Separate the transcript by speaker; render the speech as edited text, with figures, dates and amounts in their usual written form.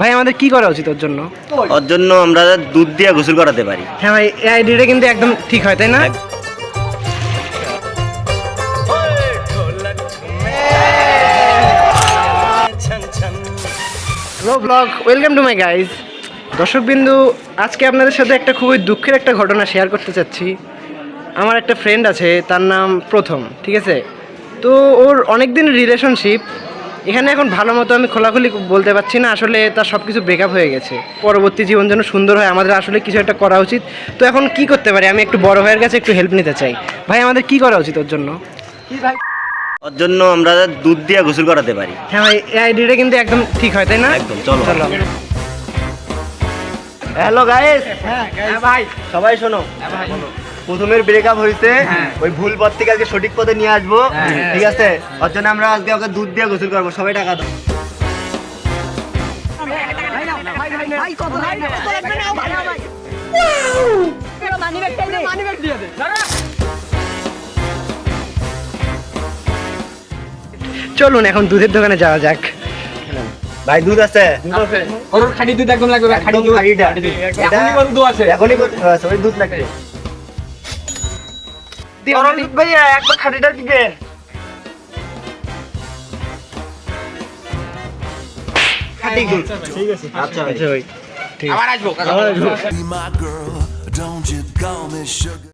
Speaker 1: ভাই আমাদের কি করা উচিত ওর জন্য?
Speaker 2: ওর জন্য আমরা দুধ দিয়ে গোসল করাতে পারি।
Speaker 1: হ্যাঁ ভাই, এই আইডিয়াটা কিন্তু একদম ঠিক হয়, তাই না? Hello blog, welcome to my guys. দর্শকবিন্দু, আজকে আপনাদের সাথে একটা খুবই দুঃখের একটা ঘটনা শেয়ার করতে চাচ্ছি। আমার একটা ফ্রেন্ড আছে, তার নাম প্রথম, ঠিক আছে? তো ওর অনেক দিনের রিলেশনশিপ। এখানে এখন ভালো মতো আমি খোলাখুলি বলতে পারছি না, আসলে তার সব কিছু ব্রেকআপ হয়ে গেছে। পরবর্তী জীবন যেন সুন্দর হয়, আমাদের আসলে কিছু একটা করা উচিত। তো এখন কি করতে পারি? আমি একটু বড় ভাইয়ের কাছে একটু হেল্প নিতে চাই। ভাই আমাদের কি করা উচিত ওর জন্য? কি ভাই?
Speaker 2: ওর জন্য আমরা দুধ দিয়ে গোসল করাতে পারি।
Speaker 1: হ্যাঁ ভাই, এই আইডিয়াটা কিন্তু একদম ঠিক হয়, তাই না?
Speaker 2: একদম, চলো।
Speaker 3: হ্যালো গাইস,
Speaker 1: হ্যাঁ ভাই,
Speaker 3: সবাই শোনো। প্রথমের ব্রেকআপ হয়েছে, ওই ভুল পথ থেকে আজকে সঠিক পথে নিয়ে আসবো, ঠিক আছে? ওর জন্য আমরা আজকে ওকে দুধ দিয়ে গোসল করবো। সবাই টাকা দাও।
Speaker 1: চলুন এখন দুধের দোকানে যাওয়া যাক।
Speaker 3: ভাই দুধ আছে?
Speaker 4: ওর খাঁটি দুধ একদম লাগবে, খাঁটি দুধ।
Speaker 3: খাঁটিটা।
Speaker 4: এখনই কোন দুধ আছে?
Speaker 3: এখনই আছে, ওই দুধ লাগবে। তরল দুধ ভাইয়া, একটা খাঁটিটা দিকে। খাঁটি দুধ। ঠিক আছে, আচ্ছা ভাই।
Speaker 4: আবার আসবো।
Speaker 5: Be my girl, don't you call me sugar.